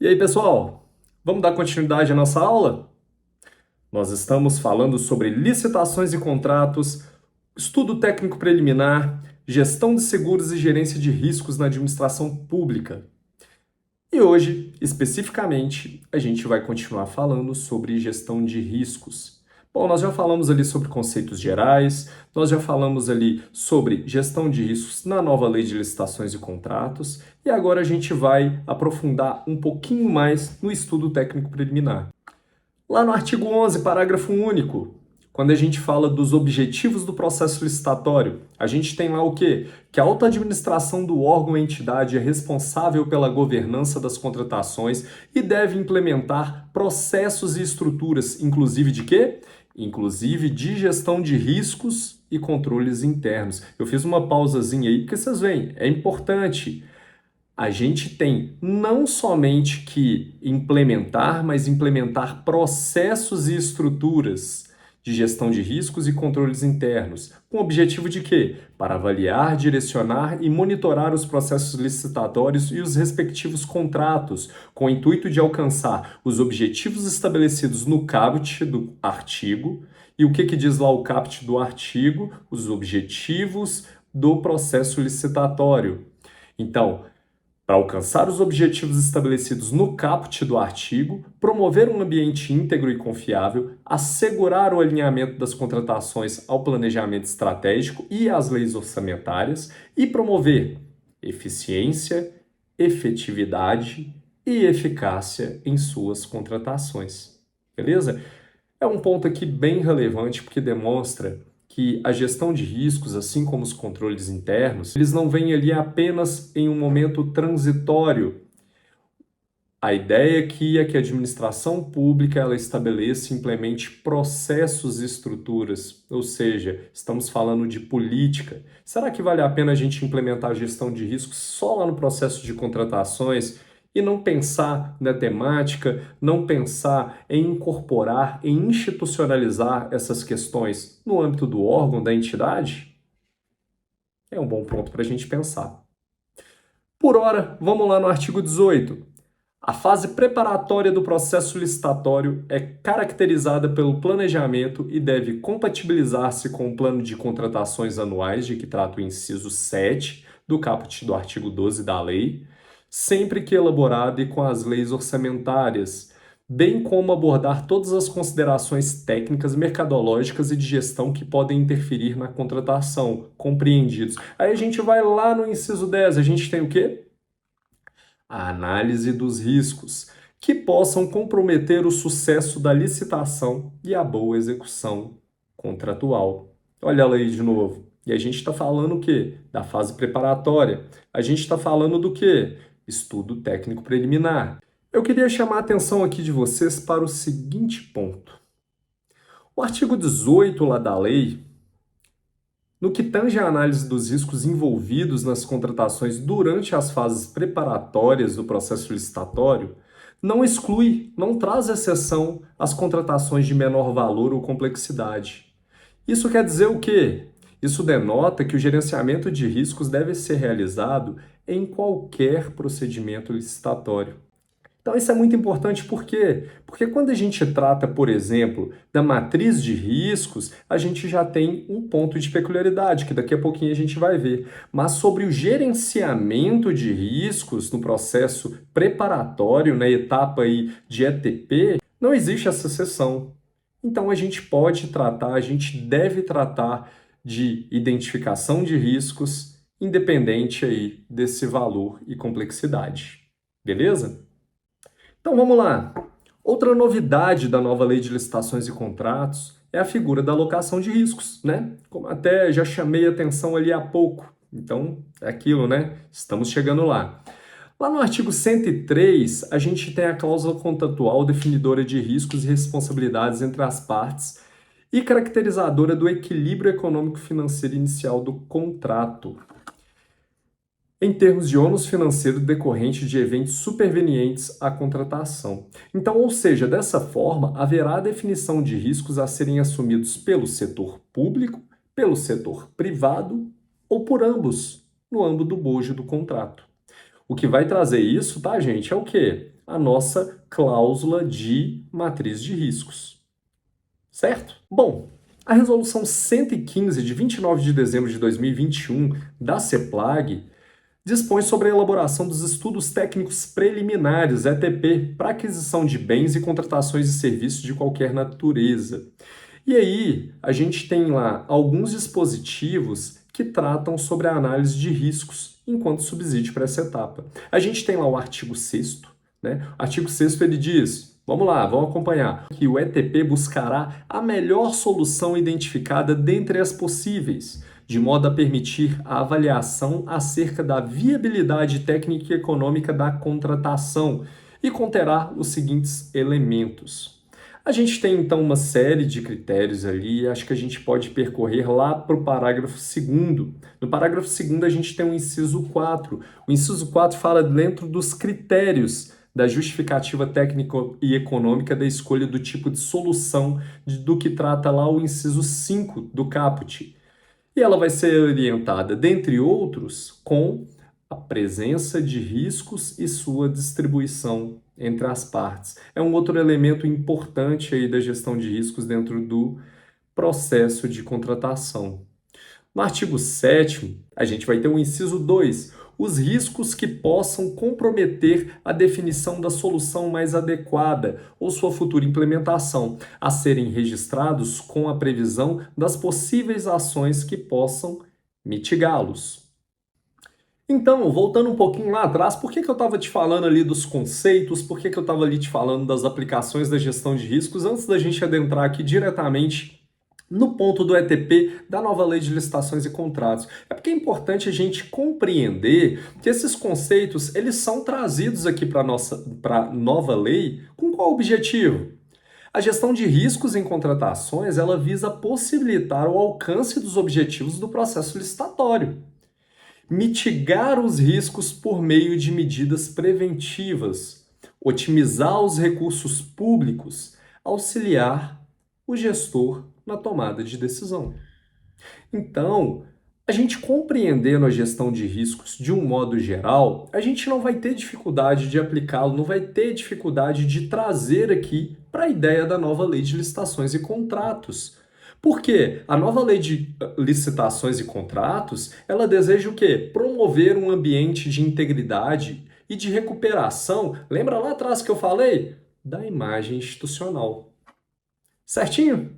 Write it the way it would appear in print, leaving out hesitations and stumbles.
E aí, pessoal, vamos dar continuidade à nossa aula? Nós estamos falando sobre licitações e contratos, estudo técnico preliminar, gestão de seguros e gerência de riscos na administração pública. E hoje, especificamente, a gente vai continuar falando sobre gestão de riscos. Bom, nós já falamos ali sobre conceitos gerais, nós já falamos ali sobre gestão de riscos na nova lei de licitações e contratos, e agora a gente vai aprofundar um pouquinho mais no estudo técnico preliminar. Lá no artigo 11, parágrafo único, quando a gente fala dos objetivos do processo licitatório, a gente tem lá o quê? Que a auto-administração do órgão ou entidade é responsável pela governança das contratações e deve implementar processos e estruturas, inclusive de quê? Inclusive de gestão de riscos e controles internos. Eu fiz uma pausazinha aí, porque vocês veem, é importante. A gente tem não somente que implementar, mas implementar processos e estruturas de gestão de riscos e controles internos, com o objetivo de quê? Para avaliar, direcionar e monitorar os processos licitatórios e os respectivos contratos, com o intuito de alcançar os objetivos estabelecidos no caput do artigo. E o que diz lá o caput do artigo? Os objetivos do processo licitatório. Então, para alcançar os objetivos estabelecidos no caput do artigo, promover um ambiente íntegro e confiável, assegurar o alinhamento das contratações ao planejamento estratégico e às leis orçamentárias e promover eficiência, efetividade e eficácia em suas contratações. Beleza? É um ponto aqui bem relevante porque demonstra que a gestão de riscos, assim como os controles internos, eles não vêm ali apenas em um momento transitório. A ideia aqui é que a administração pública ela estabeleça e implemente processos e estruturas, ou seja, estamos falando de política. Será que vale a pena a gente implementar a gestão de riscos só lá no processo de contratações e não pensar na temática, não pensar em incorporar, em institucionalizar essas questões no âmbito do órgão, da entidade? É um bom ponto para a gente pensar. Por ora, vamos lá no artigo 18. A fase preparatória do processo licitatório é caracterizada pelo planejamento e deve compatibilizar-se com o plano de contratações anuais, de que trata o inciso 7 do caput do artigo 12 da lei, sempre que elaborado e com as leis orçamentárias, bem como abordar todas as considerações técnicas, mercadológicas e de gestão que podem interferir na contratação, compreendidos. Aí a gente vai lá no inciso 10, a gente tem o quê? A análise dos riscos, que possam comprometer o sucesso da licitação e a boa execução contratual. Olha a lei de novo. E a gente está falando o quê? Da fase preparatória. A gente está falando do quê? Estudo técnico preliminar. Eu queria chamar a atenção aqui de vocês para o seguinte ponto. O artigo 18 lá da lei, no que tange à análise dos riscos envolvidos nas contratações durante as fases preparatórias do processo licitatório, não exclui, não traz exceção às contratações de menor valor ou complexidade. Isso quer dizer o quê? Isso denota que o gerenciamento de riscos deve ser realizado em qualquer procedimento licitatório. Então, isso é muito importante por quê? Porque quando a gente trata, por exemplo, da matriz de riscos, a gente já tem um ponto de peculiaridade, que daqui a pouquinho a gente vai ver. Mas sobre o gerenciamento de riscos no processo preparatório, na etapa aí de ETP, não existe essa seção. Então, a gente pode tratar, a gente deve tratar de identificação de riscos, independente aí desse valor e complexidade. Beleza? Então vamos lá. Outra novidade da nova lei de licitações e contratos é a figura da alocação de riscos, né? Como até já chamei a atenção ali há pouco. Então, é aquilo, né? Estamos chegando lá. Lá no artigo 103, a gente tem a cláusula contratual definidora de riscos e responsabilidades entre as partes e caracterizadora do equilíbrio econômico-financeiro inicial do contrato, em termos de ônus financeiro decorrente de eventos supervenientes à contratação. Então, ou seja, dessa forma, haverá definição de riscos a serem assumidos pelo setor público, pelo setor privado ou por ambos, no âmbito do bojo do contrato. O que vai trazer isso, tá, gente, é o quê? a nossa cláusula de matriz de riscos. Certo? Bom, a resolução 115 de 29 de dezembro de 2021 da CEPLAG dispõe sobre a elaboração dos estudos técnicos preliminares, ETP, para aquisição de bens e contratações de serviços de qualquer natureza. E aí, a gente tem lá alguns dispositivos que tratam sobre a análise de riscos enquanto subsídio para essa etapa. A gente tem lá o artigo 6º, né? O artigo 6º ele diz, vamos lá, vamos acompanhar, que o ETP buscará a melhor solução identificada dentre as possíveis, de modo a permitir a avaliação acerca da viabilidade técnica e econômica da contratação e conterá os seguintes elementos. A gente tem então uma série de critérios ali, acho que a gente pode percorrer lá para o parágrafo 2º. No parágrafo 2º a gente tem o inciso 4. O inciso 4 fala dentro dos critérios da justificativa técnica e econômica da escolha do tipo de solução do que trata lá o inciso 5 do caput. E ela vai ser orientada, dentre outros, com a presença de riscos e sua distribuição entre as partes. É um outro elemento importante aí da gestão de riscos dentro do processo de contratação. No artigo 7º, a gente vai ter o inciso 2, os riscos que possam comprometer a definição da solução mais adequada ou sua futura implementação, a serem registrados com a previsão das possíveis ações que possam mitigá-los. Então, voltando um pouquinho lá atrás, por que eu estava te falando ali dos conceitos, por que eu estava ali te falando das aplicações da gestão de riscos, antes da gente adentrar aqui diretamente no ponto do ETP da nova lei de licitações e contratos? É porque é importante a gente compreender que esses conceitos eles são trazidos aqui para a nova lei com qual objetivo? A gestão de riscos em contratações ela visa possibilitar o alcance dos objetivos do processo licitatório. Mitigar os riscos por meio de medidas preventivas, otimizar os recursos públicos, auxiliar o gestor na tomada de decisão. Então, a gente compreendendo a gestão de riscos de um modo geral, a gente não vai ter dificuldade de aplicá-lo, não vai ter dificuldade de trazer aqui para a ideia da nova lei de licitações e contratos. Por quê? A nova lei de licitações e contratos, ela deseja o quê? Promover um ambiente de integridade e de recuperação. Lembra lá atrás que eu falei? Da imagem institucional. Certinho?